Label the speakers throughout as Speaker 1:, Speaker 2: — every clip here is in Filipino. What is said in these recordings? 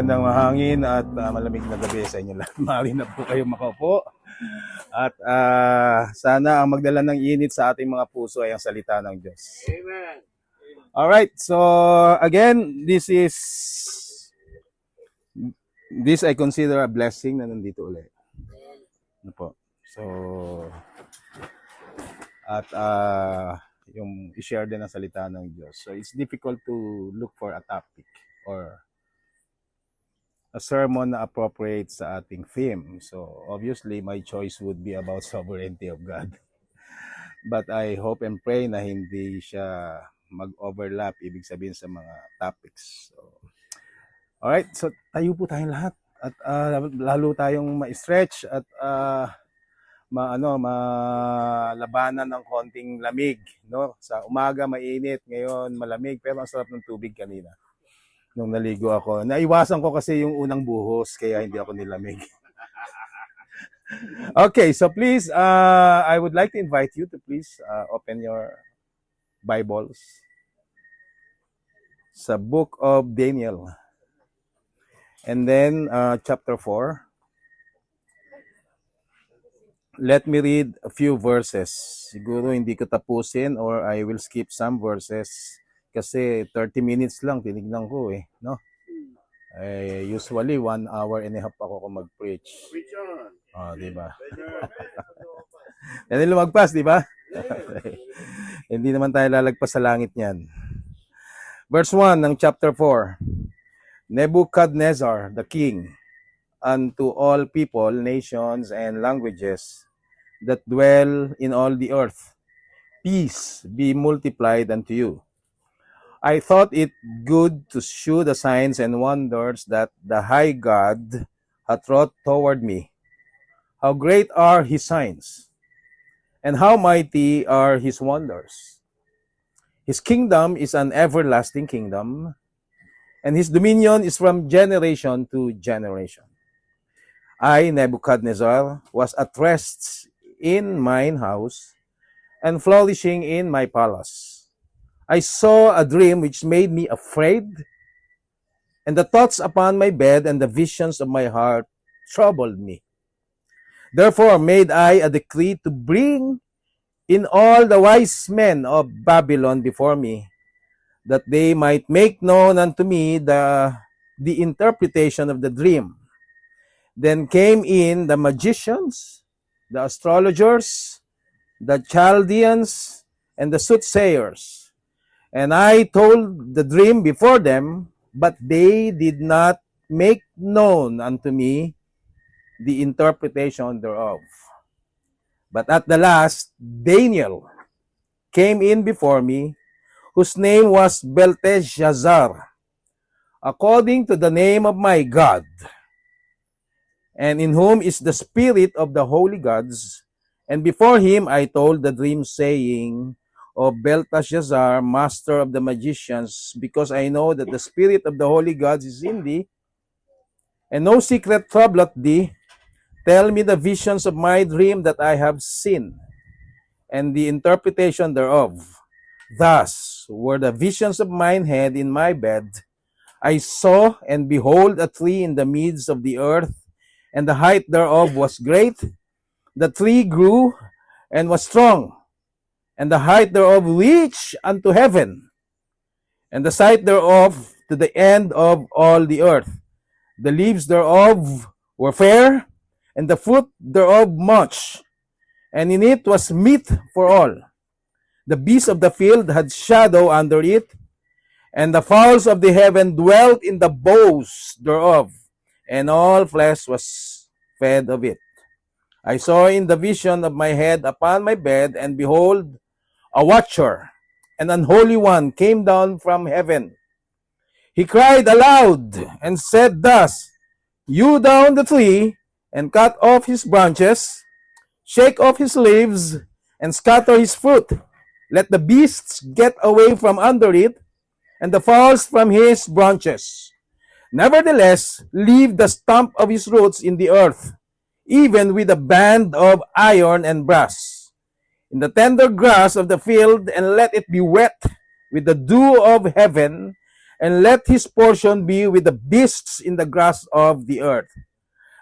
Speaker 1: magandang mahangin at malamig na gabi sa inyo lahat. Maaari na po kayo makaupo. At sana ang magdala ng init sa ating mga puso ay ang salita ng Diyos.
Speaker 2: Amen.
Speaker 1: Alright, so again, this I consider a blessing na nandito ulit. Ano po? So, at yung i-share din ang salita ng Diyos. So, it's difficult to look for a topic or a sermon na appropriate sa ating theme. So, obviously, my choice would be about sovereignty of God. But I hope and pray na hindi siya mag-overlap, ibig sabihin sa mga topics. So, alright, so tayo po tayong lahat. At lalo tayong ma-stretch at malabanan ng konting lamig. No? Sa umaga, mainit. Ngayon, malamig. Pero ang sarap ng tubig kanina nung naligo ako. Naiwasan ko kasi yung unang buhos, kaya hindi ako nilamig. Okay, so please, I would like to invite you to please open your Bibles sa Book of Daniel. And then, chapter 4. Let me read a few verses. Siguro hindi ko tapusin or I will skip some verses. Kasi 30 minutes lang, tinignan ko no? Usually, 1 hour and a half ako kung mag-preach.
Speaker 2: Preach on.
Speaker 1: Diba? Yan yung lumagpas, diba? Hindi naman tayo lalagpas sa langit niyan. Verse 1 ng chapter 4. Nebuchadnezzar, the king, unto all people, nations, and languages that dwell in all the earth, peace be multiplied unto you. I thought it good to shew the signs and wonders that the high God hath wrought toward me. How great are his signs, and how mighty are his wonders. His kingdom is an everlasting kingdom, and his dominion is from generation to generation. I, Nebuchadnezzar, was at rest in mine house, and flourishing in my palace. I saw a dream which made me afraid, and the thoughts upon my bed and the visions of my heart troubled me. Therefore made I a decree to bring in all the wise men of Babylon before me, that they might make known unto me the interpretation of the dream. Then came in the magicians, the astrologers, the Chaldeans, and the soothsayers. And I told the dream before them, but they did not make known unto me the interpretation thereof. But at the last, Daniel came in before me, whose name was Belteshazzar, according to the name of my God, and in whom is the spirit of the holy gods. And before him I told the dream, saying, O Belteshazzar, master of the magicians, because I know that the spirit of the holy gods is in thee, and no secret troubleth thee, tell me the visions of my dream that I have seen, and the interpretation thereof. Thus were the visions of mine head in my bed. I saw, and behold, a tree in the midst of the earth, and the height thereof was great. The tree grew and was strong, and the height thereof reached unto heaven, and the sight thereof to the end of all the earth. The leaves thereof were fair, and the fruit thereof much, and in it was meat for all. The beasts of the field had shadow under it, and the fowls of the heaven dwelt in the boughs thereof, and all flesh was fed of it. I saw in the vision of my head upon my bed, and behold, a watcher, an unholy one, came down from heaven. He cried aloud and said thus, Hew down the tree, and cut off his branches, shake off his leaves, and scatter his fruit. Let the beasts get away from under it, and the fowls from his branches. Nevertheless, leave the stump of his roots in the earth, even with a band of iron and brass, in the tender grass of the field, and let it be wet with the dew of heaven, and let his portion be with the beasts in the grass of the earth.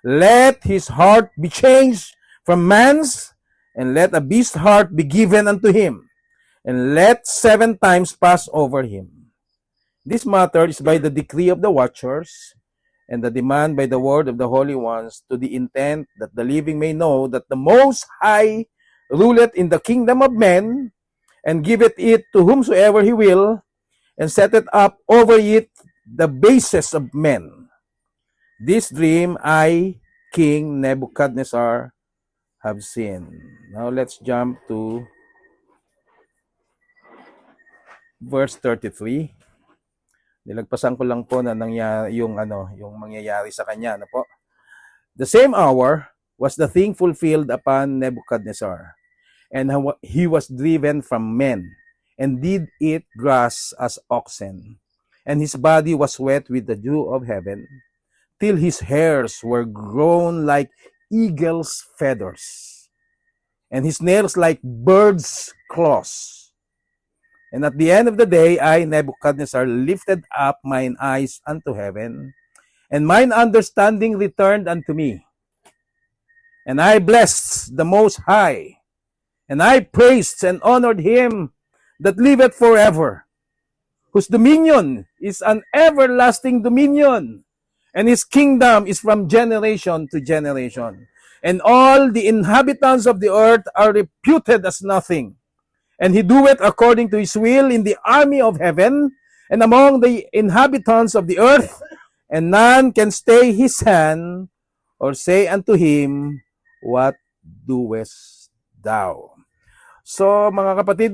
Speaker 1: Let his heart be changed from man's, and let a beast's heart be given unto him, and let 7 times pass over him. This matter is by the decree of the watchers, and the demand by the word of the holy ones, to the intent that the living may know that the Most High ruleth in the kingdom of men, and giveth it to whomsoever he will, and setteth up over it the bases of men. This dream I, King Nebuchadnezzar, have seen. Now let's jump to verse 33. Nilagpasan ko lang po na nangyari yung mangyayari sa kanya, ano po? The same hour was the thing fulfilled upon Nebuchadnezzar, and he was driven from men, and did eat grass as oxen, and his body was wet with the dew of heaven, till his hairs were grown like eagle's feathers, and his nails like birds' claws. And at the end of the day, I, Nebuchadnezzar, lifted up mine eyes unto heaven, and mine understanding returned unto me. And I blessed the Most High, and I praised and honored him that liveth forever, whose dominion is an everlasting dominion, and his kingdom is from generation to generation. And all the inhabitants of the earth are reputed as nothing. And he doeth according to his will in the army of heaven, and among the inhabitants of the earth, and none can stay his hand, or say unto him, What doest thou? So, mga kapatid,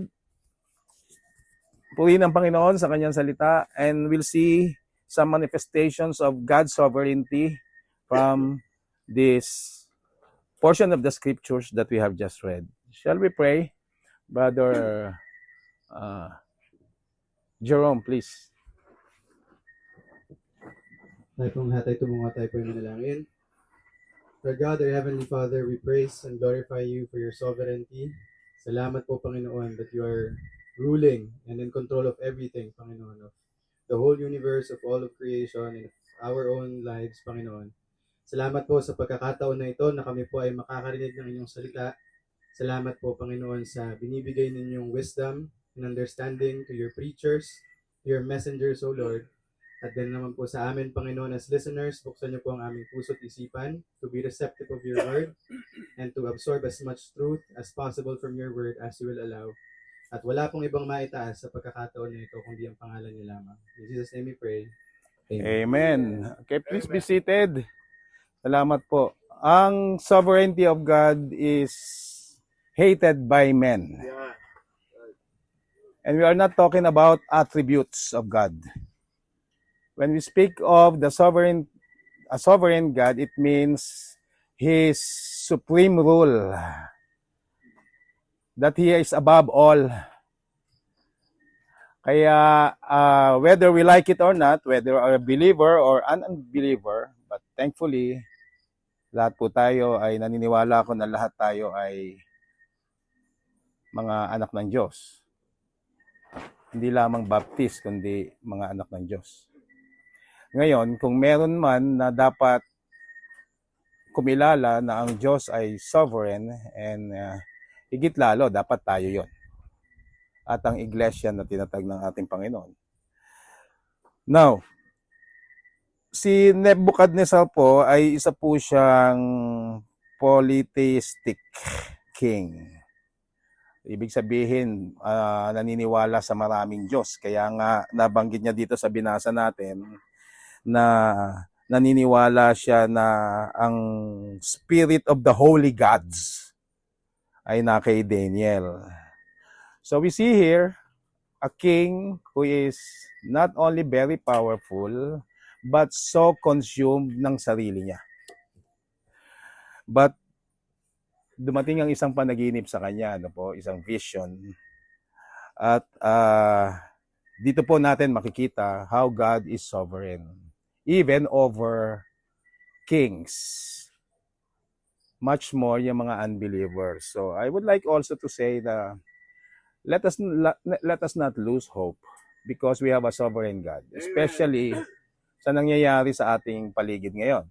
Speaker 1: purihin ang Panginoon sa kanyang salita, and we'll see some manifestations of God's sovereignty from this portion of the scriptures that we have just read. Shall we pray? Brother Jerome, please.
Speaker 3: Tayo pong lahat ay tumunga, tayo po yung manalangin. Lord God, our Heavenly Father, we praise and glorify you for your sovereignty. Salamat po, Panginoon, that you are ruling and in control of everything, Panginoon, of the whole universe, of all of creation, and of our own lives, Panginoon. Salamat po sa pagkakataon na ito na kami po ay makakarinig ng inyong salita. Salamat po, Panginoon, sa binibigay ninyong wisdom and understanding to your preachers, your messengers, O Lord. At din naman po sa amin, Panginoon, as listeners, buksan niyo po ang aming puso't isipan to be receptive of your word and to absorb as much truth as possible from your word as you will allow. At wala pong ibang maitaas sa pagkakataon na ito kundi ang pangalan niyo lamang. In Jesus' name we pray.
Speaker 1: Amen. Okay, please be seated. Salamat po. Ang sovereignty of God is hated by men.
Speaker 2: Yeah.
Speaker 1: And we are not talking about attributes of God. When we speak of a sovereign God, it means His supreme rule, that He is above all. Kaya whether we like it or not, whether a believer or an unbeliever, but thankfully, lahat po tayo ay naniniwala ko na lahat tayo ay mga anak ng Diyos. Hindi lamang baptist, kundi mga anak ng Diyos. Ngayon, kung meron man na dapat kumilala na ang Diyos ay sovereign, and higit lalo, dapat tayo yon. At ang iglesia na tinatag ng ating Panginoon. Now, si Nebuchadnezzar po ay isa po siyang polytheistic king. Ibig sabihin, naniniwala sa maraming Diyos. Kaya nga, nabanggit niya dito sa binasa natin na naniniwala siya na ang spirit of the holy gods ay na kay Daniel. So we see here a king who is not only very powerful, but so consumed ng sarili niya. But dumating ang isang panaginip sa kanya, isang vision. At dito po natin makikita how God is sovereign, even over kings. Much more yung mga unbelievers. So I would like also to say that let us not lose hope because we have a sovereign God, especially sa nangyayari sa ating paligid ngayon.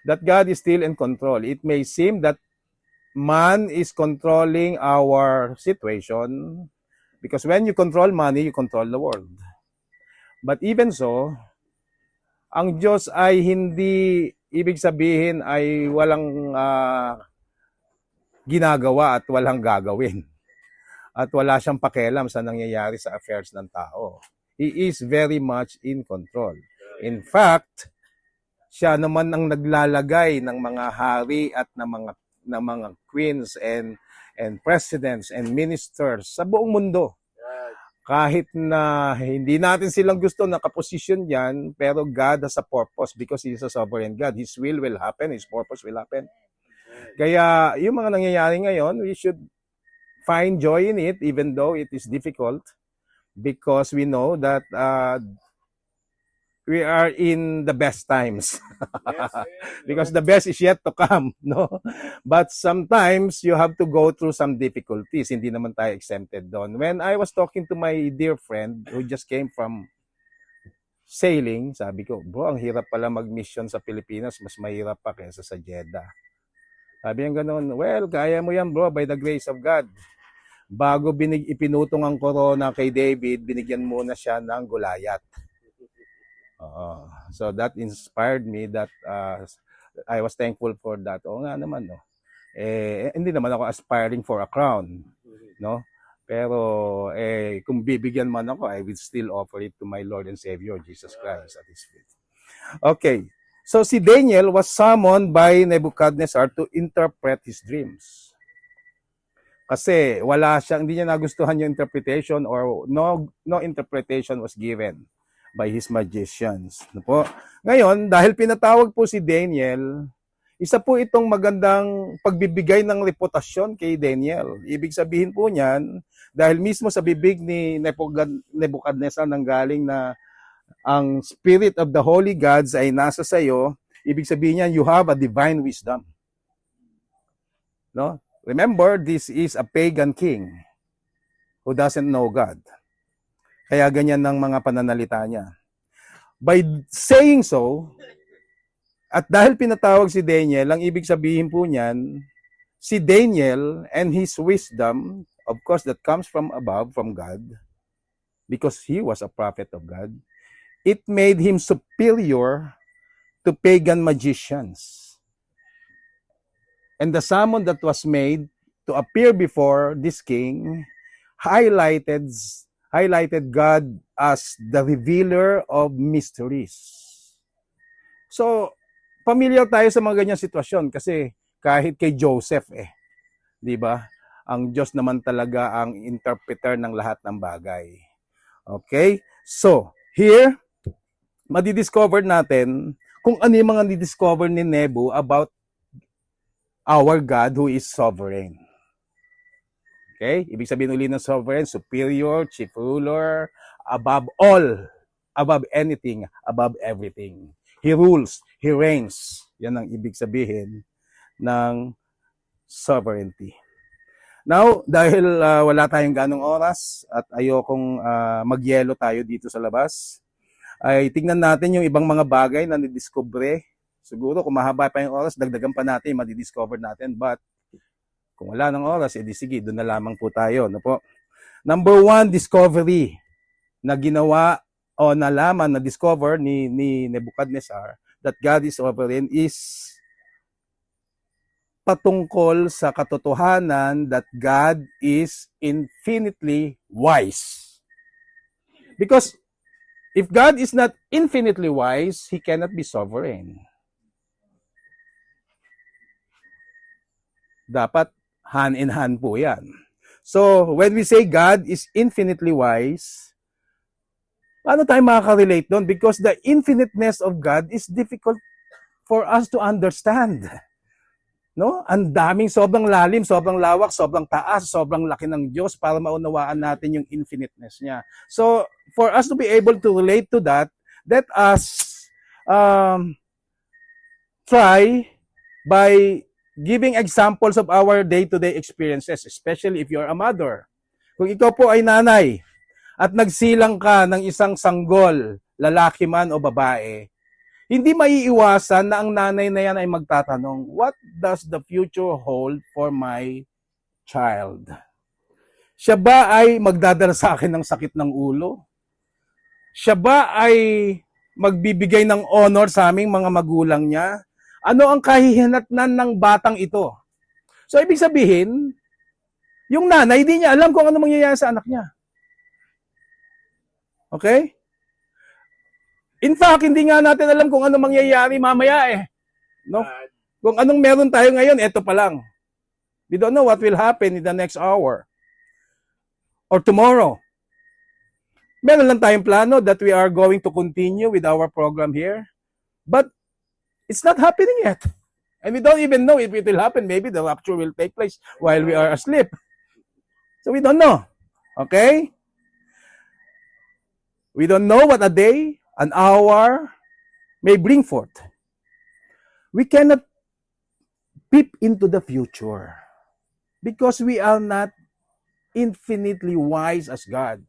Speaker 1: That God is still in control. It may seem that man is controlling our situation because when you control money, you control the world. But even so, ang Diyos ay hindi ibig sabihin ay walang ginagawa at walang gagawin. At wala siyang pakialam sa nangyayari sa affairs ng tao. He is very much in control. In fact, siya naman ang naglalagay ng mga hari at ng mga queens and presidents and ministers sa buong mundo. Kahit na hindi natin silang gusto nakaposisyon diyan, pero God has a purpose because He is a sovereign God. His will happen, His purpose will happen. Kaya yung mga nangyayari ngayon, we should find joy in it even though it is difficult because we know that we are in the best times. Because the best is yet to come, no? But sometimes you have to go through some difficulties. Hindi naman tayo exempted doon. When I was talking to my dear friend who just came from sailing, sabi ko, bro, ang hirap pala mag-mission sa Pilipinas. Mas mahirap pa kaysa sa Jeddah. Sabi niya ganoon, well, kaya mo yan, bro, by the grace of God. Bago ipinutong ang corona kay David, binigyan muna siya ng Goliath. So that inspired me that I was thankful for that. Oo nga naman, no. Hindi naman ako aspiring for a crown, no. Pero kung bibigyan man ako, I will still offer it to my Lord and Savior Jesus Christ at His feet. Okay. So si Daniel was summoned by Nebuchadnezzar to interpret his dreams. Kasi hindi niya nagustuhan yung interpretation or no interpretation was given by his magicians. Ano po? Ngayon, dahil pinatawag po si Daniel, isa po itong magandang pagbibigay ng reputasyon kay Daniel. Ibig sabihin po niyan, dahil mismo sa bibig ni Nebuchadnezzar nanggaling na ang spirit of the holy gods ay nasa sayo, ibig sabihin niyan, you have a divine wisdom. No? Remember, this is a pagan king who doesn't know God. Kaya ganyan ng mga pananalita niya. By saying so, at dahil pinatawag si Daniel, ang ibig sabihin po niyan, si Daniel and his wisdom, of course, that comes from above, from God, because he was a prophet of God, it made him superior to pagan magicians. And the summon that was made to appear before this king highlighted God as the revealer of mysteries. So, familiar tayo sa mga ganyang sitwasyon kasi kahit kay Joseph di ba? Ang Diyos naman talaga ang interpreter ng lahat ng bagay. Okay? So, here, madidiscover natin kung ano yung mga didiscover ni Nebu about our God who is sovereign. Okay? Ibig sabihin uli ng sovereign, superior, chief ruler, above all, above anything, above everything. He rules, He reigns. Yan ang ibig sabihin ng sovereignty. Now, dahil wala tayong ganong oras at ayokong magyelo tayo dito sa labas, ay tingnan natin yung ibang mga bagay na nidiscover. Siguro kung mahaba pa yung oras, dagdagan pa natin, madidiscover natin. But kung wala ng oras, edi sige, doon na lamang po tayo. No po? Number 1, discovery na ginawa o nalaman, na discover ni Nebuchadnezzar that God is sovereign is patungkol sa katotohanan that God is infinitely wise. Because if God is not infinitely wise, He cannot be sovereign. Dapat hand in hand po yan. So, when we say God is infinitely wise, paano tayo makaka-relate doon? Because the infiniteness of God is difficult for us to understand. No? Ang daming, sobrang lalim, sobrang lawak, sobrang taas, sobrang laki ng Diyos para maunawaan natin yung infiniteness niya. So, for us to be able to relate to that, let us try by giving examples of our day-to-day experiences, especially if you're a mother. Kung ikaw po ay nanay, at nagsilang ka ng isang sanggol, lalaki man o babae, hindi maiiwasan na ang nanay na yan ay magtatanong, what does the future hold for my child? Siya ba ay magdadala sa akin ng sakit ng ulo? Siya ba ay magbibigay ng honor sa aming mga magulang niya? Ano ang kahihinatnan ng batang ito? So, ibig sabihin, yung nanay, di niya alam kung ano mangyayari sa anak niya. Okay? In fact, hindi nga natin alam kung ano mangyayari mamaya eh. No? Kung anong meron tayo ngayon, eto pa lang. We don't know what will happen in the next hour or tomorrow. Meron lang tayong plano that we are going to continue with our program here. But it's not happening yet. And we don't even know if it will happen. Maybe the rapture will take place while we are asleep. So we don't know. Okay? We don't know what a day, an hour may bring forth. We cannot peep into the future because we are not infinitely wise as God.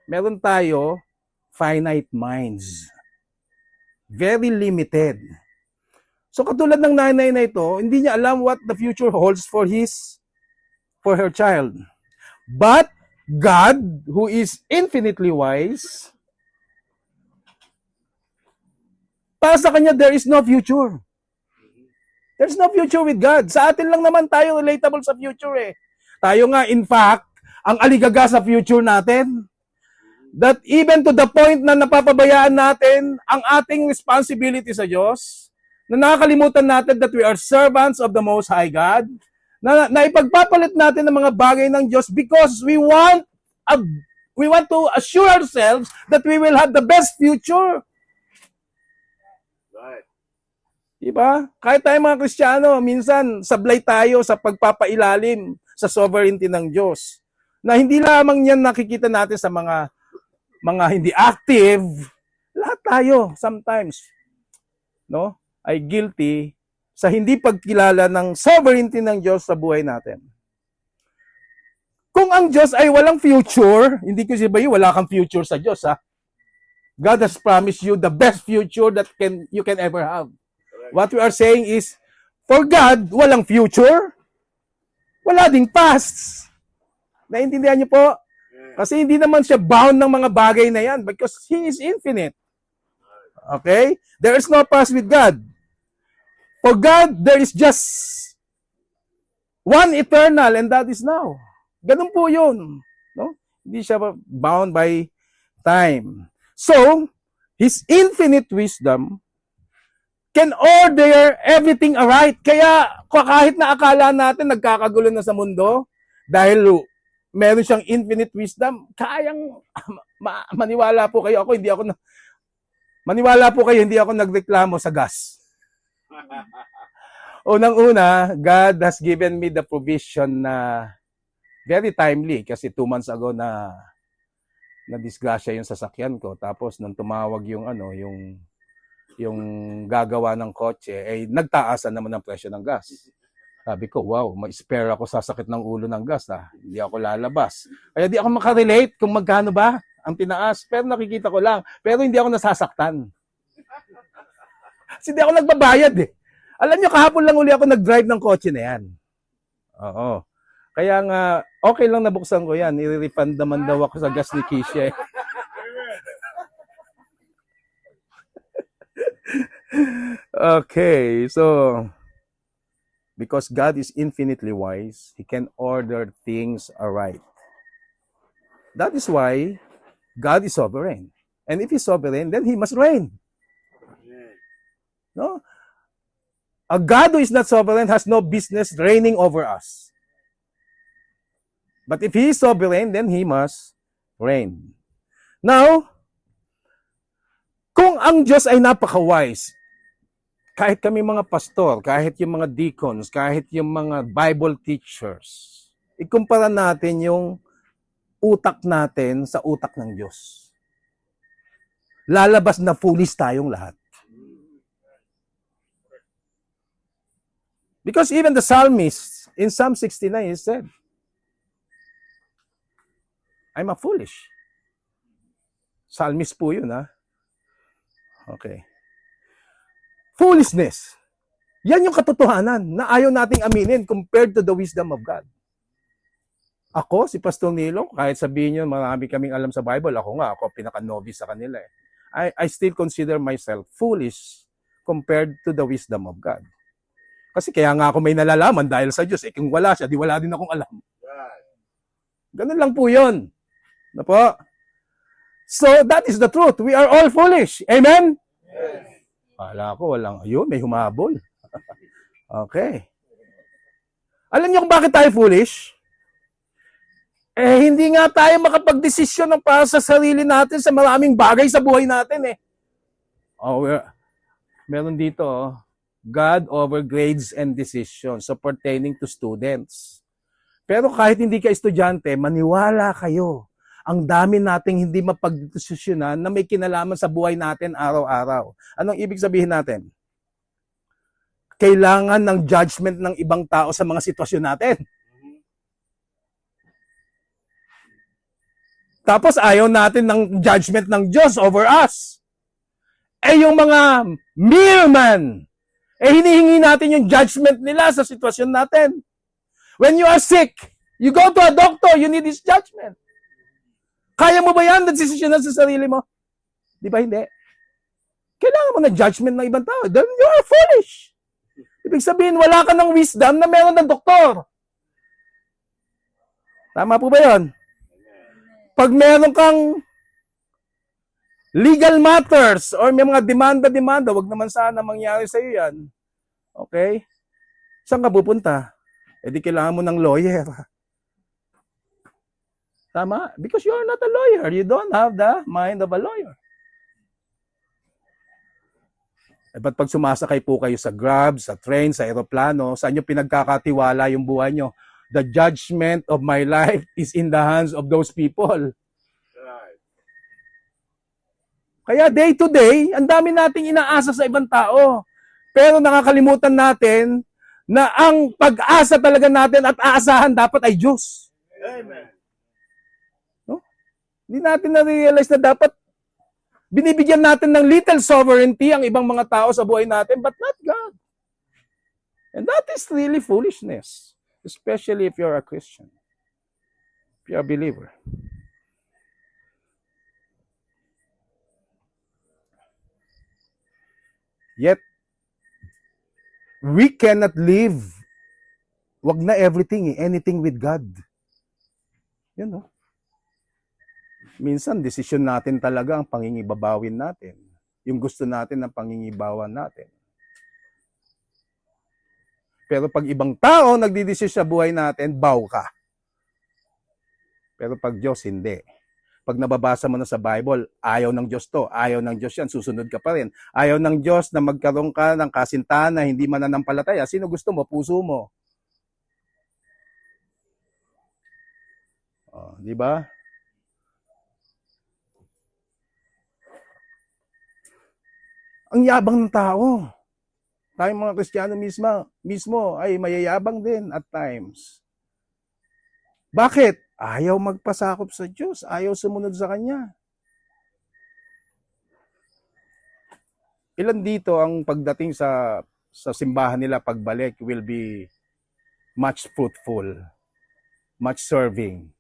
Speaker 1: Meron tayo finite minds. Very limited. So katulad ng nanay na ito, hindi niya alam what the future holds for her child. But God, who is infinitely wise, para sa kanya, there is no future. There's no future with God. Sa atin lang naman tayo relatable sa future eh. Tayo nga, in fact, ang aligaga sa future natin, that even to the point na napapabayaan natin ang ating responsibility sa Diyos, na nakakalimutan natin that we are servants of the Most High God, na ipagpapalit natin ang mga bagay ng Diyos because we want to assure ourselves that we will have the best future.
Speaker 2: Right.
Speaker 1: Diba? Kahit tayo mga Kristiyano, minsan sablay tayo sa pagpapailalim sa sovereignty ng Diyos. Na hindi lamang yan nakikita natin sa mga hindi active. Lahat tayo, sometimes, no, ay guilty sa hindi pagkilala ng sovereignty ng Diyos sa buhay natin. Kung ang Diyos ay walang future, hindi ko sabihin wala kang future sa Diyos, ha? God has promised you the best future that you can ever have. What we are saying is, for God, walang future, wala ding past. Naintindihan niyo po? Kasi hindi naman siya bound ng mga bagay na yan because He is infinite. Okay? There is no past with God. For God, there is just one eternal and that is now. Ganun po yun. No? Hindi siya bound by time. So, His infinite wisdom can order everything aright. Kaya kahit na akala natin nagkakagulo na sa mundo, dahil meron siyang infinite wisdom, kayang maniwala po kayo. Maniwala po kayo, hindi ako nagreklamo sa gas. Unang-una, God has given me the provision na very timely kasi 2 months ago na disgrasya yung sasakyan ko. Tapos nung tumawag yung gagawa ng kotse, ay nagtaasan naman ang presyo ng gas. Sabi ko, wow, may spare ako sa sakit ng ulo ng gas. Hindi ako lalabas. Kaya di ako makarelate kung magkano ba ang tinaas. Pero nakikita ko lang. Pero hindi ako nasasaktan. Kasi hindi ako nagbabayad eh. Alam nyo, kahapon lang uli ako nag-drive ng kotse na yan. Oo. Kaya nga, okay lang nabuksan ko yan. I-refund naman daw ako sa gas ni Kisha. Okay, so, because God is infinitely wise, He can order things aright. That is why God is sovereign. And if He's sovereign, then He must reign. No? A God who is not sovereign has no business reigning over us. But if He is sovereign, then He must reign. Now, kung ang Diyos ay napaka-wise, kahit kami mga pastor, kahit yung mga deacons, kahit yung mga Bible teachers, ikumpara natin yung utak natin sa utak ng Diyos. Lalabas na foolish tayong lahat. Because even the psalmist in Psalm 69 he said, I'm a foolish. Psalmist po yun, ha? Okay. Foolishness. Yan yung katotohanan na ayaw nating aminin compared to the wisdom of God. Ako, si Pastor Nilo, kahit sabihin nyo, marami kaming alam sa Bible, ako pinaka-novice sa kanila. I still consider myself foolish compared to the wisdom of God. Kasi kaya nga ako may nalalaman dahil sa Diyos. Kung wala siya, di wala din akong alam. Ganun lang po yun. Na po? So, that is the truth. We are all foolish. Amen?
Speaker 2: Yes.
Speaker 1: Kala ko walang, ayun, may humabol. Okay. Alam niyo kung bakit tayo foolish? Hindi nga tayo makapag-desisyon ng para sa sarili natin sa maraming bagay sa buhay natin meron dito, God over grades and decisions so pertaining to students. Pero kahit hindi ka estudyante, maniwala kayo. Ang dami nating hindi mapagdesisyonan na may kinalaman sa buhay natin araw-araw. Anong ibig sabihin natin? Kailangan ng judgment ng ibang tao sa mga sitwasyon natin. Tapos ayaw natin ng judgment ng Diyos over us. Yung mga mere man, hinihingi natin yung judgment nila sa sitwasyon natin. When you are sick, you go to a doctor, you need his judgment. Kaya mo ba yan na desisyonan sa sarili mo? Di ba hindi? Kailangan mo ng judgment ng ibang tao. Then you are foolish. Ibig sabihin, wala ka ng wisdom na meron ng doktor. Tama po ba yun? Pag meron kang legal matters or may mga demanda, wag naman sana mangyari sa iyo yan. Okay? Saan ka pupunta? Di kailangan mo ng lawyer. Tama? Because you are not a lawyer. You don't have the mind of a lawyer. But pag sumasakay po kayo sa Grab, sa train, sa aeroplano, saan nyo pinagkakatiwala yung buhay nyo? The judgment of my life is in the hands of those people.
Speaker 2: Right.
Speaker 1: Kaya day to day, ang dami nating inaasa sa ibang tao. Pero nakakalimutan natin na ang pag-asa talaga natin at aasahan dapat ay Diyos.
Speaker 2: Amen.
Speaker 1: No? Hindi natin na-realize na dapat binibigyan natin ng little sovereignty ang ibang mga tao sa buhay natin, but not God. And that is really foolishness. Especially if you're a Christian. If you're a believer. Yet, we cannot live, wag na everything, anything with God. Yun, no? Minsan, desisyon natin talaga ang pangingibabawin natin. Yung gusto natin ang pangingibawan natin. Pero pag ibang tao nagdidesisyon sa buhay natin, bow ka. Pero pag Diyos, hindi. Pag nababasa mo na sa Bible, ayaw ng Diyos to, ayaw ng Diyos yan, susunod ka pa rin. Ayaw ng Diyos na magkaroon ka ng kasintahan na hindi mananampalataya. Sino gusto mo? Puso mo. Di ba? Ang yabang ng tao. Tayong mga Kristiyano mismo ay mayayabang din at times. Bakit? Ayaw magpasakop sa Diyos. Ayaw sumunod sa Kanya. Ilan dito ang pagdating sa simbahan nila pagbalik will be much fruitful, much serving.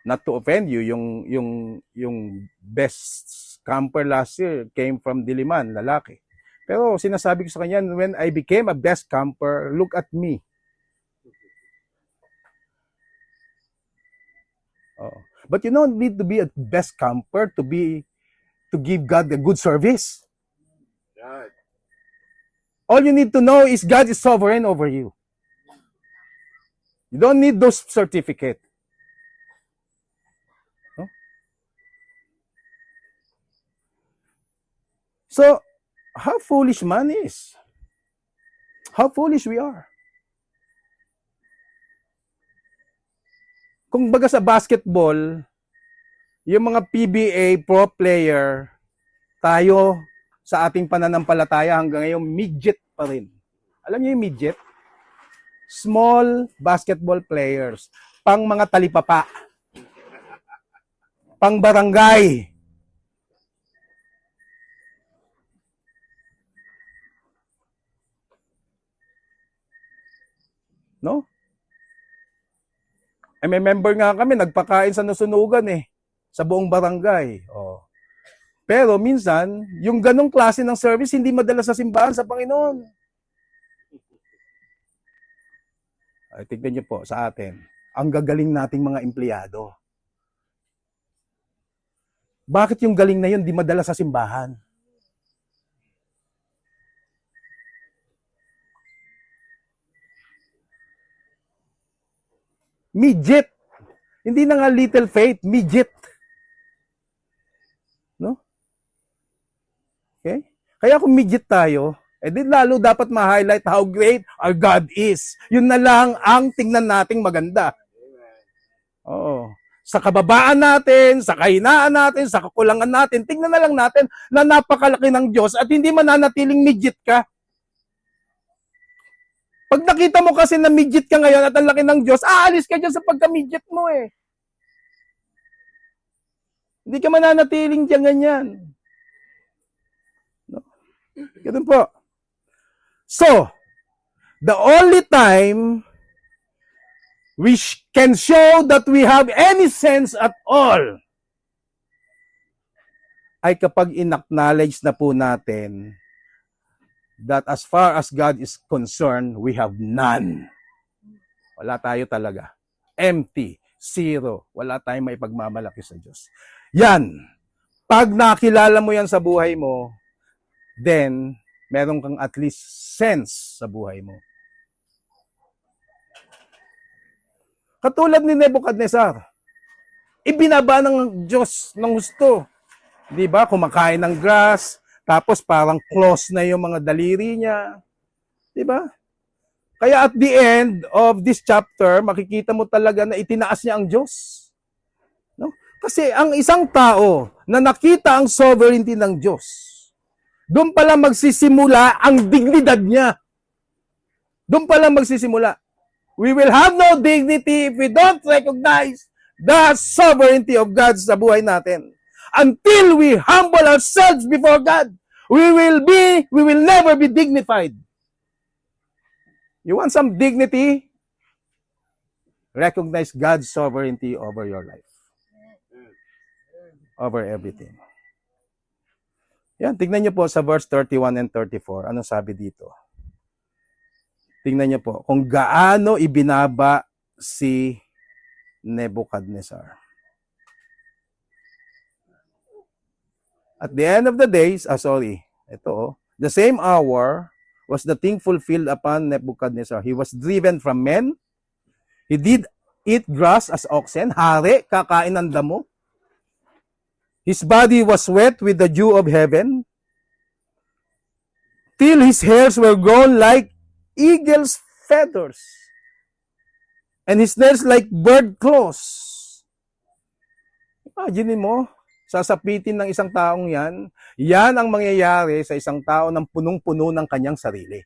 Speaker 1: Not to offend you, yung best camper last year came from Diliman, lalaki. Pero sinasabi ko sa kanya, when I became a best camper, look at me. But you don't need to be a best camper to give God a good service.
Speaker 2: Right.
Speaker 1: All you need to know is God is sovereign over you. You don't need those certificates. So, how foolish man is. How foolish we are. Kung baga sa basketball, yung mga PBA pro player, tayo sa ating pananampalataya hanggang ngayon, midget pa rin. Alam niyo yung midget? Small basketball players. pang mga talipapa, pang barangay. No? May member nga kami, nagpakain sa nasunugan sa buong barangay. Oh. Pero minsan, yung ganong klase ng service, hindi madala sa simbahan sa Panginoon. Ay, tignan niyo po sa atin, ang gagaling nating mga empleyado. Bakit yung galing na yun di madala sa simbahan? Midget. Hindi na nga little faith, midget. No? Okay? Kaya kung midget tayo, di lalo dapat ma-highlight how great our God is. Yun na lang ang tingnan nating maganda. Oo. Sa kababaan natin, sa kahinaan natin, sa kakulangan natin, tingnan na lang natin na napakalaki ng Diyos at hindi mananatiling midget ka. Pag nakita mo kasi na midget ka ngayon at ang laki ng Diyos, aalis ka dyan sa pagka-midget mo Hindi ka mananatiling dyan ganyan. No? Ganun po. So, the only time we can show that we have any sense at all ay kapag in-acknowledge na po natin that as far as God is concerned, we have none. Wala tayo talaga. Empty. Zero. Wala tayong maipagmamalaki sa Diyos. Yan. Pag nakilala mo yan sa buhay mo, then, meron kang at least sense sa buhay mo. Katulad ni Nebuchadnezzar. Ibinaba ng Diyos ng gusto. Di ba? Kumakain ng grass, tapos parang close na yung mga daliri niya. Di ba? Kaya at the end of this chapter, makikita mo talaga na itinaas niya ang Diyos. No? Kasi ang isang tao na nakita ang sovereignty ng Diyos, doon pala magsisimula ang dignidad niya. Doon pala magsisimula. We will have no dignity if we don't recognize the sovereignty of God sa buhay natin. Until we humble ourselves before God, we will never be dignified. You want some dignity? Recognize God's sovereignty over your life. Over everything. Yan, tignan niyo po sa verse 31 and 34. Ano sabi dito? Tingnan niyo po kung gaano ibinaba si Nebuchadnezzar. At the end of the days, the same hour was the thing fulfilled upon Nebuchadnezzar. He was driven from men. He did eat grass as oxen. Hari, kakain ng damo. His body was wet with the dew of heaven, till his hairs were grown like eagle's feathers, and his nails like bird claws. Imagine mo, sasapitin ng isang taong yan, yan ang mangyayari sa isang tao ng punong-puno ng kanyang sarili.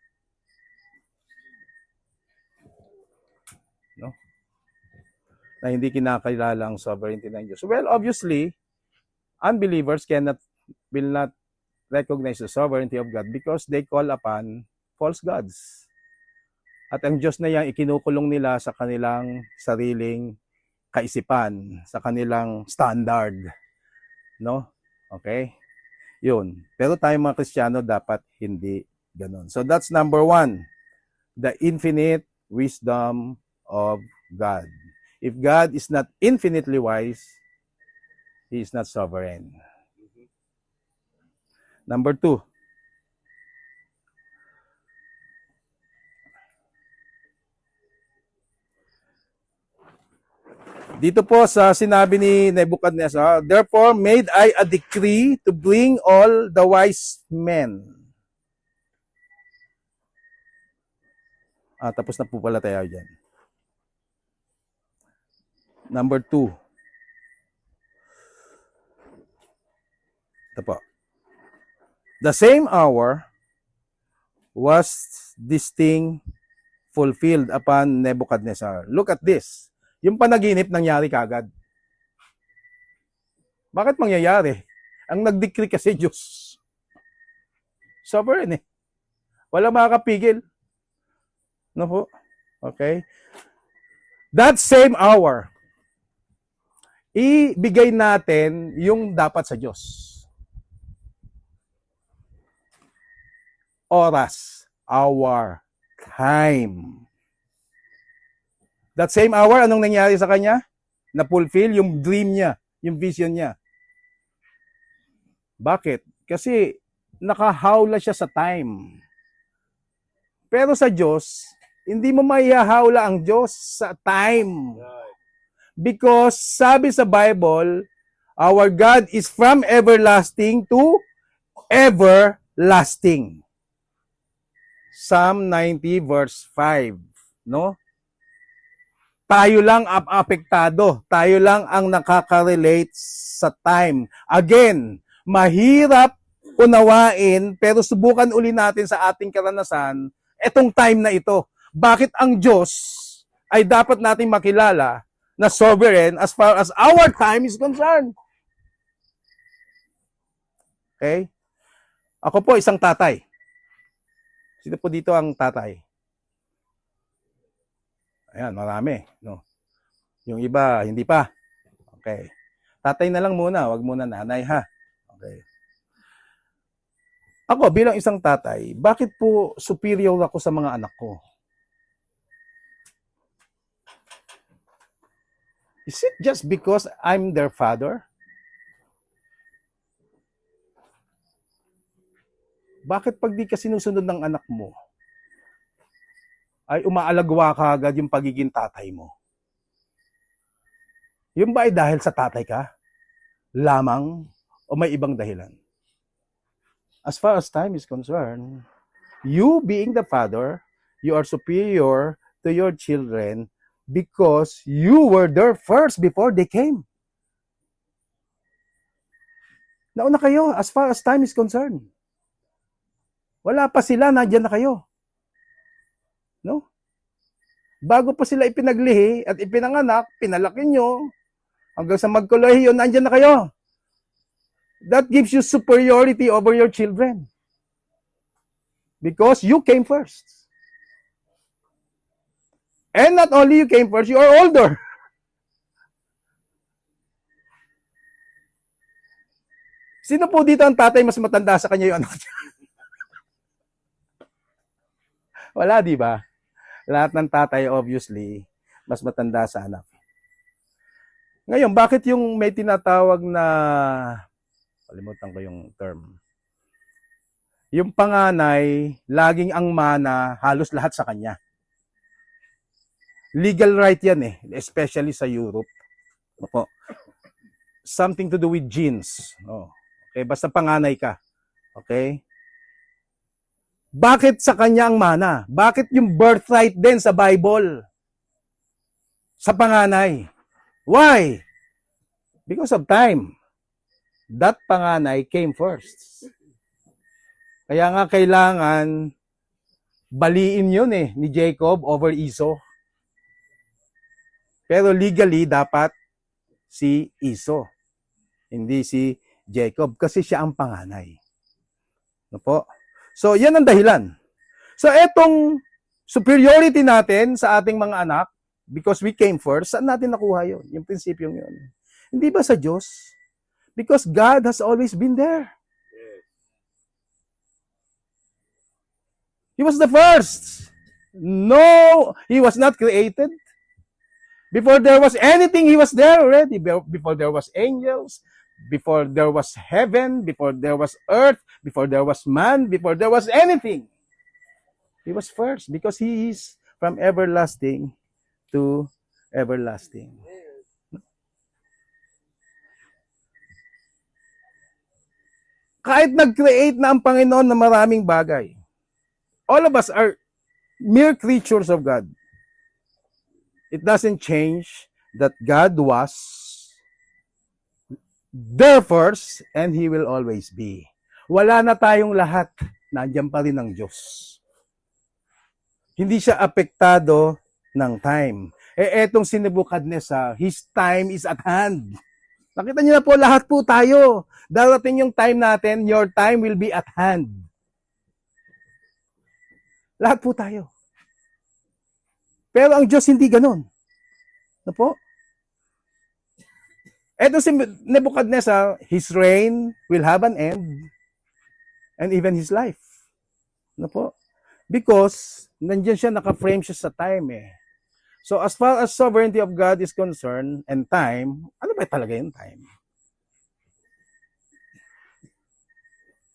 Speaker 1: No? Na hindi kinakilala ang sovereignty ng Diyos. Well, obviously, unbelievers will not recognize the sovereignty of God because they call upon false gods. At ang Diyos na yan, ikinukulong nila sa kanilang sariling kaisipan, sa kanilang standard. No? Okay? Yun. Pero tayo mga Kristiyano dapat hindi ganun. So that's number 1. The infinite wisdom of God. If God is not infinitely wise, He is not sovereign. Number 2. Dito po sa sinabi ni Nebuchadnezzar, therefore made I a decree to bring all the wise men. Tapos na po pala tayo dyan. Number 2. Ito po. The same hour was this thing fulfilled upon Nebuchadnezzar. Look at this. Yung panaginip nangyari kagad. Bakit mangyayari? Ang nag-decree kasi Diyos. Sovereign eh. Wala makakapigil. No po? Okay? That same hour, ibigay natin yung dapat sa Diyos. Oras, hour, time. That same hour, anong nangyari sa kanya? Na-fulfill yung dream niya, yung vision niya. Bakit? Kasi nakahawla siya sa time. Pero sa Diyos, hindi mo maihahawla ang Diyos sa time.
Speaker 2: Right.
Speaker 1: Because sabi sa Bible, our God is from everlasting to everlasting. Psalm 90 verse 5, no? Tayo lang ang apektado. Tayo lang ang nakaka-relate sa time. Again, mahirap unawain, pero subukan uli natin sa ating karanasan etong time na ito. Bakit ang Diyos ay dapat nating makilala na sovereign as far as our time is concerned? Okay? Ako po isang tatay. Sino po dito ang tatay? Ayan, marami. No? Yung iba, hindi pa. Okay. Tatay na lang muna, wag muna nanay ha. Okay. Ako, bilang isang tatay, bakit po superior ako sa mga anak ko? Is it just because I'm their father? Bakit pag di ka sinusunod ng anak mo, ay umaalagwa ka agad yung pagiging tatay mo? Yung ba ay dahil sa tatay ka? Lamang o may ibang dahilan? As far as time is concerned, you being the father, you are superior to your children because you were there first before they came. Nauna kayo as far as time is concerned. Wala pa sila, nandiyan na kayo. No? Bago pa sila ipinaglihi at ipinanganak, pinalaki nyo, hanggang sa magkolehiyo, nandiyan na kayo. That gives you superiority over your children. Because you came first. And not only you came first, you are older. Sino po dito ang tatay mas matanda sa kanya yung anak niya? Wala, di ba? Lahat ng tatay, obviously, mas matanda sa anak. Ngayon, bakit yung may tinatawag na, kalimutan ko yung term, yung panganay, laging ang mana, halos lahat sa kanya. Legal right yan eh, especially sa Europe. Opo. Something to do with genes. Oh. Okay, basta panganay ka. Okay? Bakit sa kanya ang mana? Bakit yung birthright din sa Bible? Sa panganay. Why? Because of time. That panganay came first. Kaya nga kailangan baliin yun eh, ni Jacob over Esau. Pero legally, dapat si Esau. Hindi si Jacob kasi siya ang panganay. No po? So, yan ang dahilan. So, etong superiority natin sa ating mga anak, because we came first, saan natin nakuha yun? Yung prinsipyong yun. Hindi ba sa Diyos? Because God has always been there.
Speaker 2: Yes.
Speaker 1: He was the first. No, He was not created. Before there was anything, He was there already. Before there was angels, before there was heaven, before there was earth, before there was man, before there was anything. He was first because He is from everlasting to everlasting. Kahit nag-create na ang Panginoon ng maraming bagay, all of us are mere creatures of God. It doesn't change that God was there first and He will always be. Wala na tayong lahat. Nandiyan pa rin ang Diyos. Hindi siya apektado ng time. etong si Nebuchadnezzar, his time is at hand. Nakita niyo na po, lahat po tayo. Darating yung time natin, your time will be at hand. Lahat po tayo. Pero ang Diyos hindi ganun. Ano po? Eto si Nebuchadnezzar, his reign will have an end. And even his life. Ano po? Because, nandiyan siya, naka-frame siya sa time eh. So, as far as sovereignty of God is concerned, and time, ano ba talaga yung time?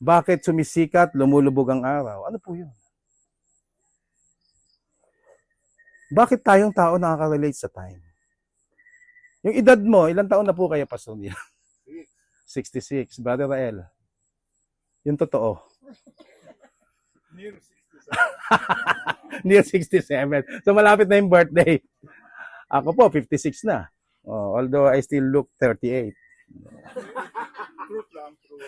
Speaker 1: Bakit sumisikat, lumulubog ang araw? Ano po yun? Bakit tayong tao nakaka-relate sa time? Yung edad mo, ilang taon na po kayo, Pastor Neil? 66. Brother Rael. Yung totoo.
Speaker 2: Near 67.
Speaker 1: Near 67. So, malapit na yung birthday. Ako po, 56 na. Oh, although I still look 38.
Speaker 2: Truth lang, truth.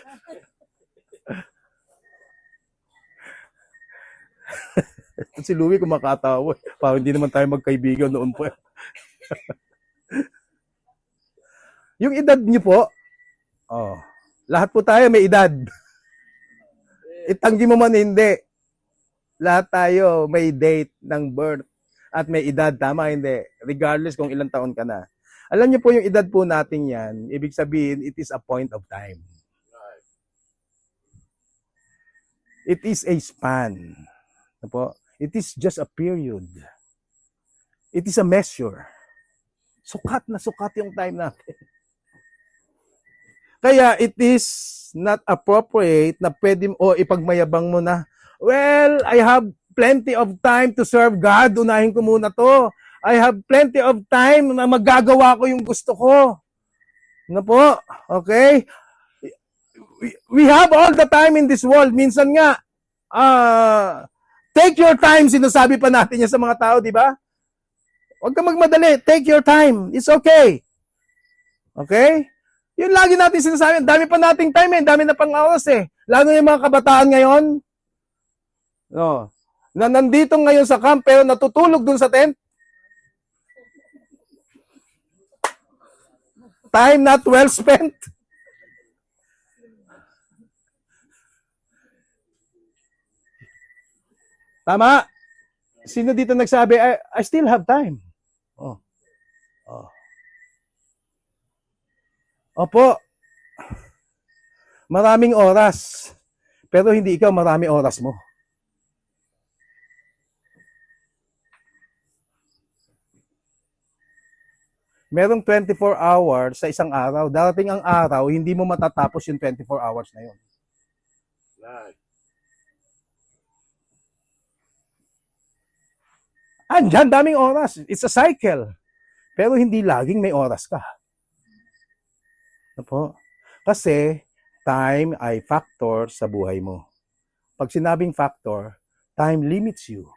Speaker 1: Si Louie kumakatawa. Parang hindi naman tayo magkaibigan noon po. Yung edad niyo po, oh, lahat po tayo may edad. Itanggi mo man hindi. Lahat tayo may date ng birth at may edad, tama hindi. Regardless kung ilang taon ka na. Alam niyo po yung edad po natin yan, ibig sabihin, it is a point of time.
Speaker 2: Right.
Speaker 1: It is a span. Ano po? It is just a period. It is a measure. Sukat na sukat yung time natin. Kaya it is not appropriate na pwede o ipagmayabang mo na, well, I have plenty of time to serve God. Unahin ko muna to. I have plenty of time na magagawa ko yung gusto ko. Ano po? Okay? We have all the time in this world. Minsan nga, take your time, sinasabi pa natin yan sa mga tao, di ba? Huwag ka magmadali. Take your time. It's okay. Okay? Yun lagi natin sinasabi. Dami pa nating time eh. Dami na pang oras eh. Lalo yung mga kabataan ngayon. No. Na nandito ngayon sa camp pero natutulog dun sa tent. Time not well spent. Tama? Sino dito nagsabi, I still have time. Oh. Oh. Opo. Maraming oras. Pero hindi ikaw marami oras mo. Merong 24 hours sa isang araw. Darating ang araw, hindi mo matatapos yung 24 hours na yun.
Speaker 2: Right.
Speaker 1: Andyan, daming oras. It's a cycle. Pero hindi laging may oras ka. Ano po? Kasi, time ay factor sa buhay mo. Pag sinabing factor, time limits you.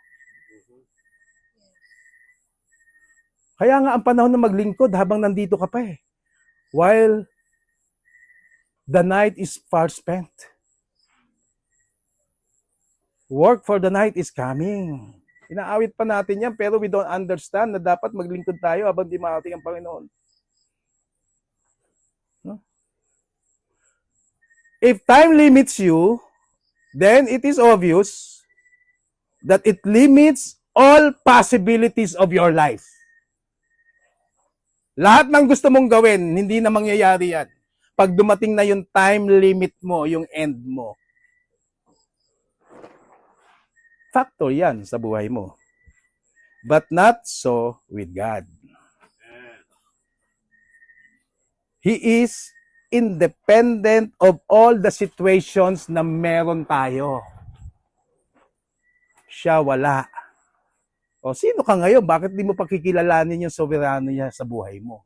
Speaker 1: Kaya nga ang panahon na maglingkod habang nandito ka pa eh. While the night is far spent. Work for the night is coming. Inaawit pa natin yan pero we don't understand na dapat maglingkod tayo habang di maating ang Panginoon. No? If time limits you, then it is obvious that it limits all possibilities of your life. Lahat ng gusto mong gawin, hindi na mangyayari yan. Pag dumating na yung time limit mo, yung end mo. Factor yan sa buhay mo. But not so with God. He is independent of all the situations na meron tayo. Siya wala. O sino ka ngayon? Bakit di mo pakikilalanin yung soberano niya sa buhay mo?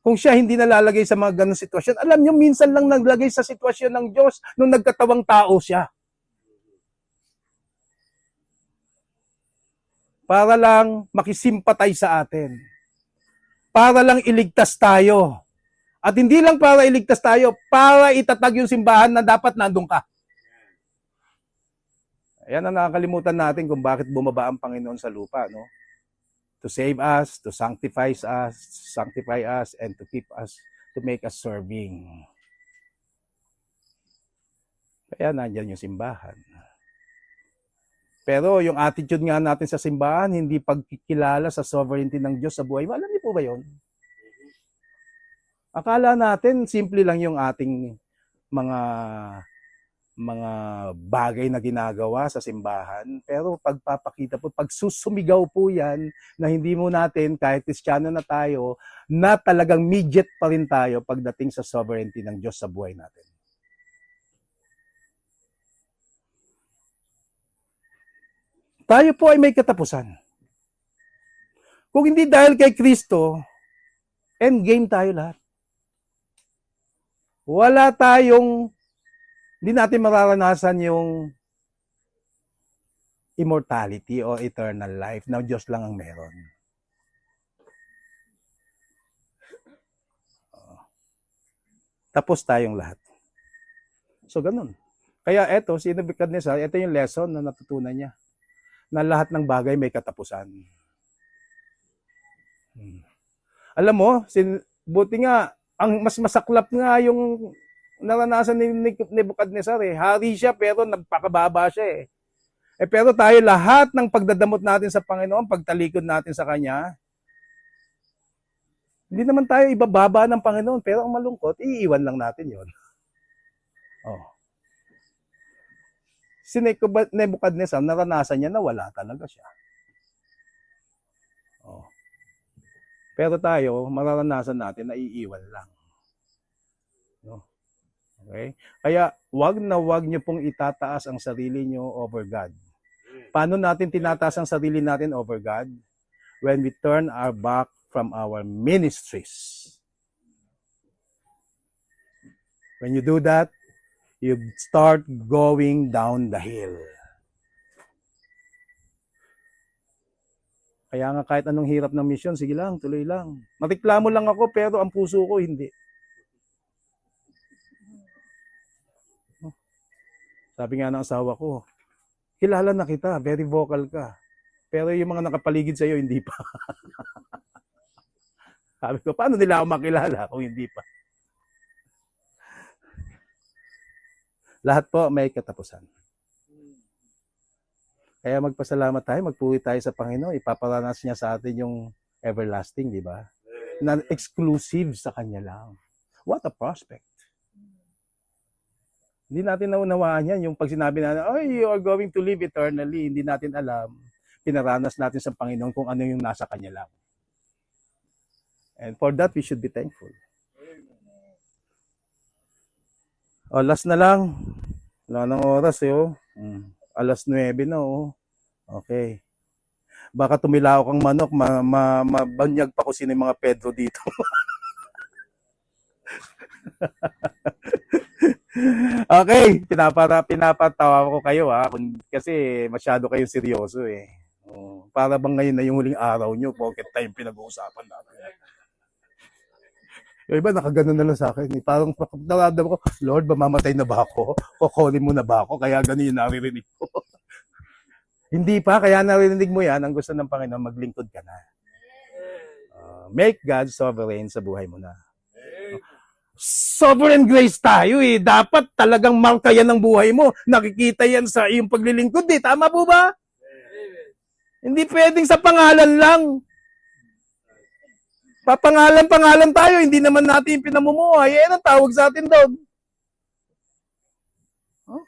Speaker 1: Kung siya hindi nalalagay sa mga ganong sitwasyon, alam niyo, minsan lang naglagay sa sitwasyon ng Diyos nung nagkatawang tao siya. Para lang makisimpatay sa atin. Para lang iligtas tayo. At hindi lang para iligtas tayo, para itatag yung simbahan na dapat nandun ka. Ayan ang nakakalimutan natin kung bakit bumaba ang Panginoon sa lupa, no? To save us, to sanctify us, and to keep us, to make us serving. Kaya nandyan yung simbahan. Pero yung attitude nga natin sa simbahan, hindi pagkikilala sa sovereignty ng Diyos sa buhay mo. Alam niyo po ba yun? Akala natin, simple lang yung ating mga bagay na ginagawa sa simbahan, pero pagpapakita po, pag susumigaw po yan, na hindi mo natin, kahit Kristiyano na tayo, na talagang midget pa rin tayo pagdating sa sovereignty ng Diyos sa buhay natin. Tayo po ay may katapusan. Kung hindi dahil kay Kristo, endgame tayo lahat. Wala tayong, hindi natin mararanasan yung immortality o eternal life na Diyos lang ang meron. Tapos tayong lahat. So, ganun. Kaya eto, si Nebuchadnezzar, ito yung lesson na natutunan niya. Na lahat ng bagay may katapusan. Alam mo, buti nga, ang mas masaklap nga yung naranasan ni Nebuchadnezzar eh. Hari siya pero nagpakababa siya eh. Pero tayo lahat ng pagdadamot natin sa Panginoon, pagtalikod natin sa Kanya, hindi naman tayo ibababa ng Panginoon, pero ang malungkot, iiwan lang natin yon. Oh. Si Nebuchadnezzar, naranasan niya na wala talaga siya. Oh. Pero tayo, mararanasan natin na iiwan lang. No? Okay? Kaya, wag niyo pong itataas ang sarili niyo over God. Paano natin tinataas ang sarili natin over God? When we turn our back from our ministries. When you do that, you start going down the hill. Kaya nga kahit anong hirap ng misyon, sige lang, tuloy lang. Mareklamo lang ako pero ang puso ko hindi. Sabi nga ng asawa ko, kilala na kita, very vocal ka. Pero yung mga nakapaligid sa iyo, hindi pa. Sabi ko, paano nila ako makilala kung hindi pa? Lahat po may katapusan. Kaya magpasalamat tayo, magpuri tayo sa Panginoon, ipaparanas niya sa atin yung everlasting, di ba? Na exclusive sa Kanya lang. What a prospect. Hindi natin naunawaan yan, yung pag sinabi natin, oh, you are going to live eternally, hindi natin alam, pinaranas natin sa Panginoon kung ano yung nasa Kanya lang. And for that, we should be thankful. O, last na lang. Wala ng oras, eh, oh. 9:00 na, oh. Okay. Baka tumilaw kang manok, mabanyag pa ko sino yung mga Pedro dito. Okay, pinapatawa ko kayo ha, kasi masyado kayong seryoso eh. Para bang ngayon na yung huling araw nyo, pocket time pinag-uusapan natin. Yung iba nakaganon na lang sa akin. Parang naramdaman ko, Lord, mamamatay na ba ako? Kukunin mo na ba ako? Kaya ganun yung naririnig ko. Hindi pa, kaya naririnig mo yan. Ang gusto ng Panginoon, maglingkod ka na. Make God sovereign sa buhay mo na. Sovereign grace tayo eh. Dapat talagang marka yan ng buhay mo. Nakikita yan sa iyong paglilingkod eh. Tama po ba? Hindi pwedeng sa pangalan lang. Papangalan-pangalan tayo, hindi naman natin pinamumuhay. Eh, anong tawag sa atin doon? Oh?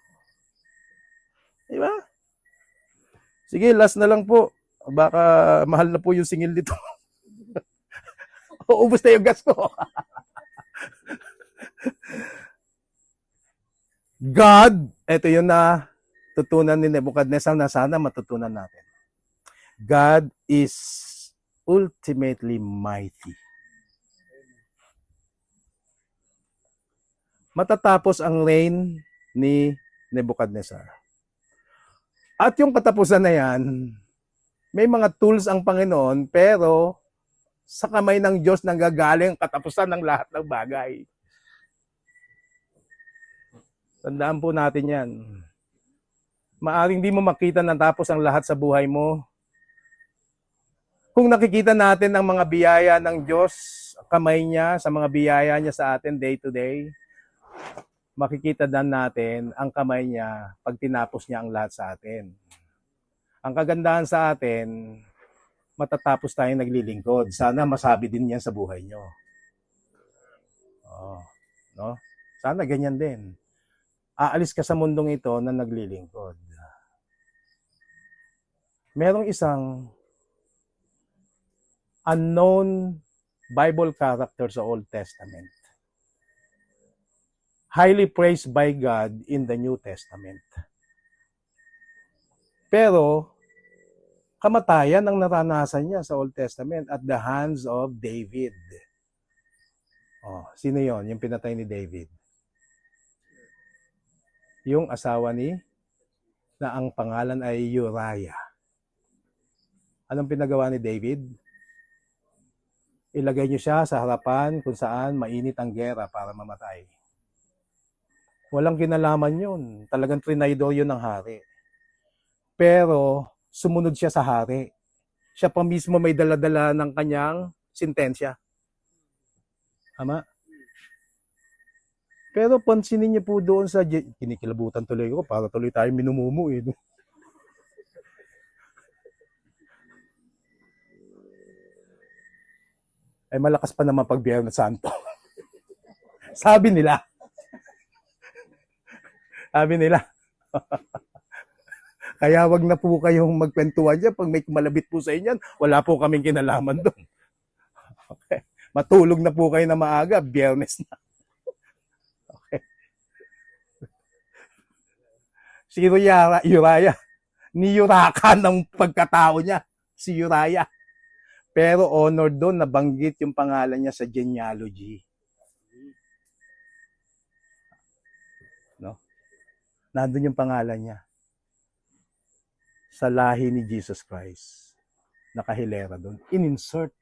Speaker 1: Diba? Sige, last na lang po. Baka mahal na po yung singil dito. Uubos na yung gas ko. God, ito yun na tutunan ni Nebuchadnezzar na sana matutunan natin. God is ultimately mighty. Matatapos ang reign ni Nebuchadnezzar. At yung katapusan na yan, may mga tools ang Panginoon, pero sa kamay ng Diyos nanggagaling ang katapusan ng lahat ng bagay. Tandaan po natin yan. Maaring di mo makita na tapos ang lahat sa buhay mo. Kung nakikita natin ang mga biyaya ng Diyos, kamay niya sa mga biyaya niya sa atin day to day, makikita din natin ang kamay niya pag tinapos niya ang lahat sa atin. Ang kagandahan sa atin, matatapos tayong naglilingkod. Sana masabi din yan sa buhay nyo. Oh, no? Sana ganyan din. Aalis ka sa mundong ito na naglilingkod. Merong isang unknown Bible character sa Old Testament. Highly praised by God in the New Testament. Pero, kamatayan ang naranasan niya sa Old Testament at the hands of David. Oh, sino yon? Yung pinatay ni David. Yung asawa na ang pangalan ay Uriah. Anong pinagawa ni David? Ilagay niyo siya sa harapan kung saan mainit ang gera para mamatay. Walang kinalaman yun. Talagang trinaydor yun ng hari. Pero sumunod siya sa hari. Siya pa mismo may dala-dala ng kanyang sentensya. Tama? Pero pansinin niyo po doon sa... Kinikilabutan tuloy ko para tuloy tayo minumumu eh. Ay malakas pa naman pag Biyernes Santo. Sabi nila. Sabi nila. Kaya wag na po kayong magkwentuhan dyan. Pag may malabit po sa inyo, wala po kaming kinalaman doon. Okay. Matulog na po kayo na maaga, Biyernes na. Okay. Si Uriah, niyurakan ng pagkatao niya. Si Uriah. Pero honor doon, nabanggit yung pangalan niya sa genealogy. No? Nandun yung pangalan niya. Sa lahi ni Jesus Christ. Nakahilera doon. In-insert.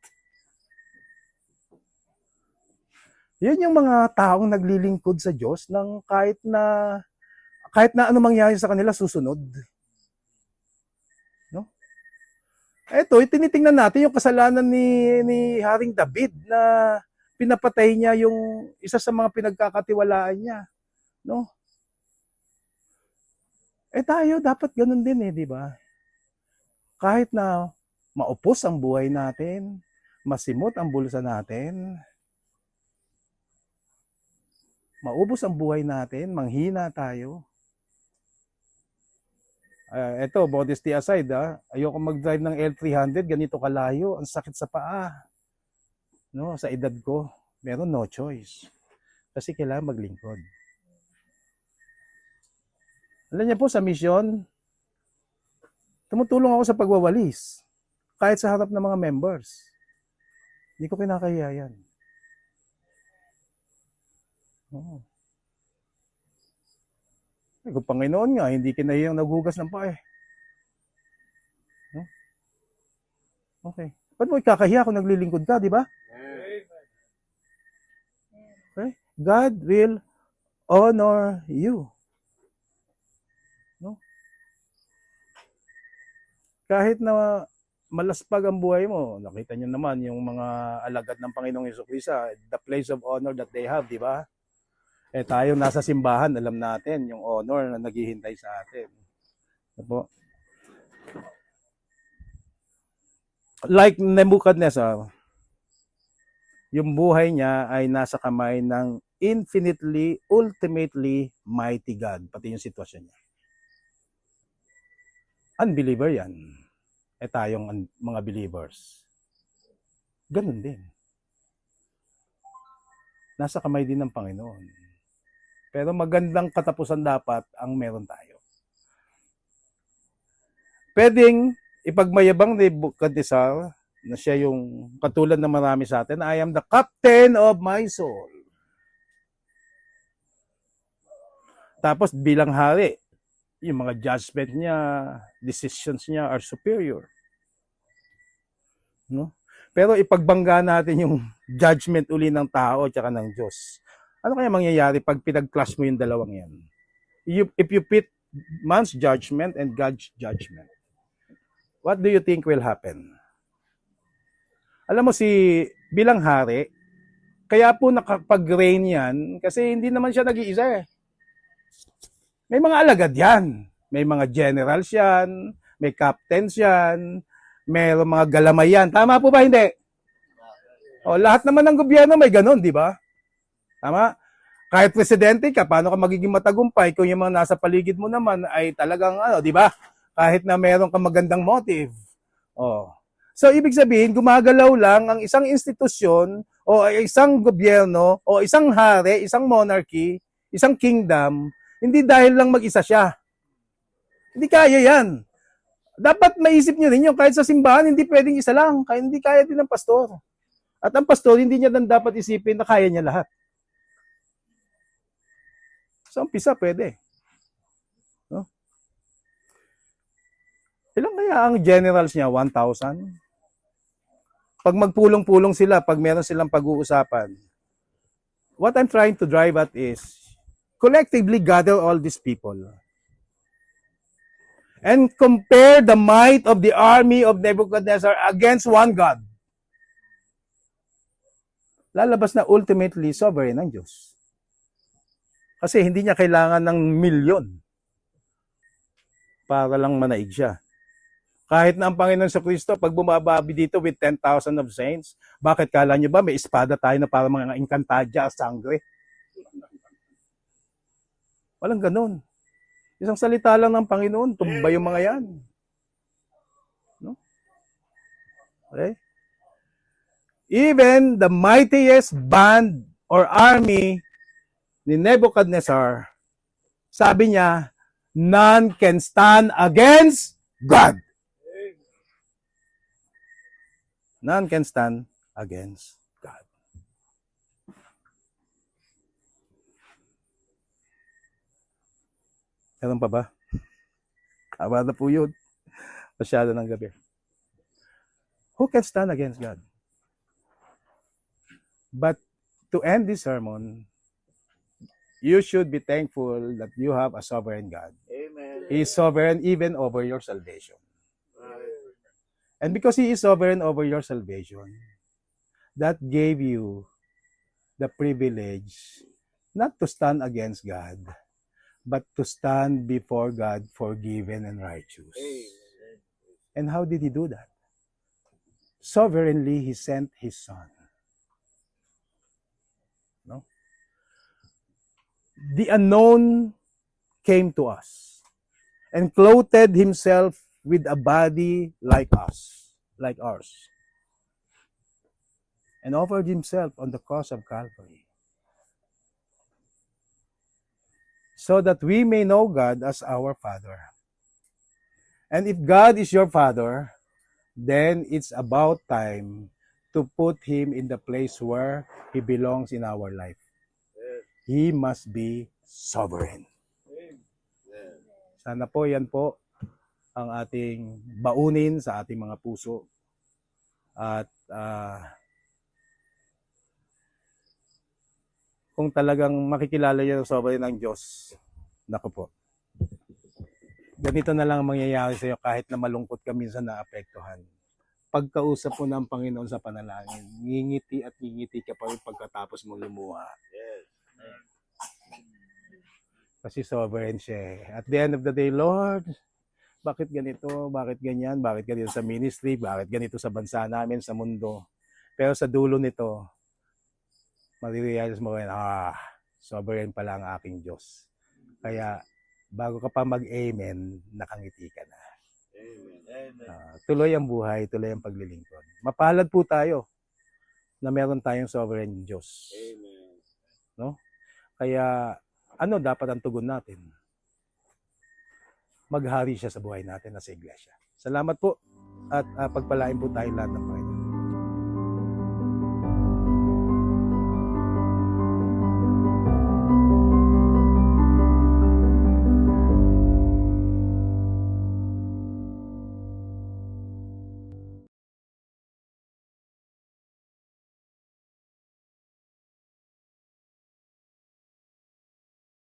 Speaker 1: Yan yung mga taong naglilingkod sa Diyos ng kahit na ano mangyari sa kanila, susunod. No? Eto, tinitingnan natin yung kasalanan ni Haring David na pinapatay niya yung isa sa mga pinagkakatiwalaan niya. No? Tayo, dapat ganun din di ba? Kahit na maupos ang buhay natin, masimot ang bulsa natin, maubos ang buhay natin, manghina tayo. Eto, modesty aside, ayoko mag-drive ng L300, ganito kalayo, ang sakit sa paa. No, sa edad ko, meron no choice. Kasi kailangan maglingkod. Alam niya po, sa mission, tumutulong ako sa pagwawalis. Kahit sa harap ng mga members. Hindi ko kinakahiya yan. Oo. Kung Panginoon nga, hindi kinahiyang naghugas ng paa eh. No? Okay. Ba't mo ikakahiya kung naglilingkod ka, di ba? Okay? God will honor you. No? Kahit na malaspag ang buhay mo, nakita niyo naman yung mga alagad ng Panginoong Jesucristo, the place of honor that they have, di ba? Tayo nasa simbahan, alam natin yung honor na naghihintay sa atin. Opo. Like Nebuchadnezzar, yung buhay niya ay nasa kamay ng infinitely, ultimately mighty God, pati yung sitwasyon niya. Unbeliever yan. Tayong mga believers. Ganun din. Nasa kamay din ng Panginoon. Pero magandang katapusan dapat ang meron tayo. Pwedeng ipagmayabang ni Nebuchadnezzar na siya yung katulad ng marami sa atin, I am the captain of my soul. Tapos bilang hari, yung mga judgment niya, decisions niya are superior. No? Pero ipagbangga natin yung judgment uli ng tao at saka ng Diyos. Ano kaya mangyayari pag pinag-clash mo yung dalawang yan? If you pit man's judgment and God's judgment. What do you think will happen? Alam mo bilang hari, kaya po nakapag-reign yan kasi hindi naman siya nag-iisa eh. May mga alagad yan. May mga generals yan, may captains yan, may mga galamay yan. Tama po ba hindi? O, lahat naman ng gobyerno may ganun, di ba? Tama? Kahit presidente ka, paano ka magiging matagumpay kung yung mga nasa paligid mo naman ay talagang di ba? Kahit na meron kang magandang motive. Oh. So, ibig sabihin, gumagalaw lang ang isang institusyon o isang gobyerno o isang hari, isang monarchy, isang kingdom, hindi dahil lang mag-isa siya. Hindi kaya yan. Dapat maisip niyo rin yung kahit sa simbahan, hindi pwedeng isa lang. Kaya hindi kaya din ng pastor. At ang pastor, hindi niya dan dapat isipin na kaya niya lahat. Sa umpisa, pwede. No? Ilang kaya ang generals niya? 1,000? Pag magpulong-pulong sila, pag meron silang pag-uusapan, what I'm trying to drive at is, collectively gather all these people and compare the might of the army of Nebuchadnezzar against one God. Lalabas na ultimately sovereign ang Diyos. Kasi hindi niya kailangan ng milyon para lang manaig siya. Kahit na ang Panginoon sa Kristo, pag bumababi dito with 10,000 of saints, bakit kala niyo ba may espada tayo na para mga inkantadya sangre? Walang ganun. Isang salita lang ng Panginoon, tumba yung mga yan. No? Okay? Even the mightiest band or army ni Nebuchadnezzar, sabi niya, none can stand against God. None can stand against God. Meron pa ba? Tama na po yun. Masyado ng gabi. Who can stand against God? But to end this sermon, you should be thankful that you have a sovereign God.
Speaker 2: Amen.
Speaker 1: He is sovereign even over your salvation. And because He is sovereign over your salvation, that gave you the privilege not to stand against God, but to stand before God forgiven and righteous.
Speaker 2: Amen.
Speaker 1: And how did He do that? Sovereignly, He sent His Son. No? The unknown came to us and clothed Himself with a body like us, like ours, and offered Himself on the cross of Calvary, so that we may know God as our Father. And if God is your Father, then it's about time to put Him in the place where He belongs in our life. He must be sovereign. Sana po yan po ang ating baunin sa ating mga puso. At kung talagang makikilala niyo ang sovereign ng Diyos, naku po, ganito na lang ang mangyayari sa iyo kahit na malungkot ka minsan naapektuhan. Pagkausap mo ng Panginoon sa panalangin, ngingiti at ngingiti ka pa rin pagkatapos mo lumuha.
Speaker 2: Yes.
Speaker 1: Kasi sovereign siya eh. At the end of the day, Lord, bakit ganito? Bakit ganyan? Bakit ganito sa ministry? Bakit ganito sa bansa namin, sa mundo? Pero sa dulo nito, marirealize mo rin, sovereign pala ang aking Diyos. Kaya, bago ka pa mag-amen, nakangiti ka na. Tuloy ang buhay, tuloy ang paglilingkod. Mapalad po tayo na meron tayong sovereign Diyos.
Speaker 2: Amen.
Speaker 1: No? Kaya, ano dapat ang tugon natin? Maghari siya sa buhay natin na sa iglesia. Salamat po at pagpalain po tayo lahat ng Panginoon.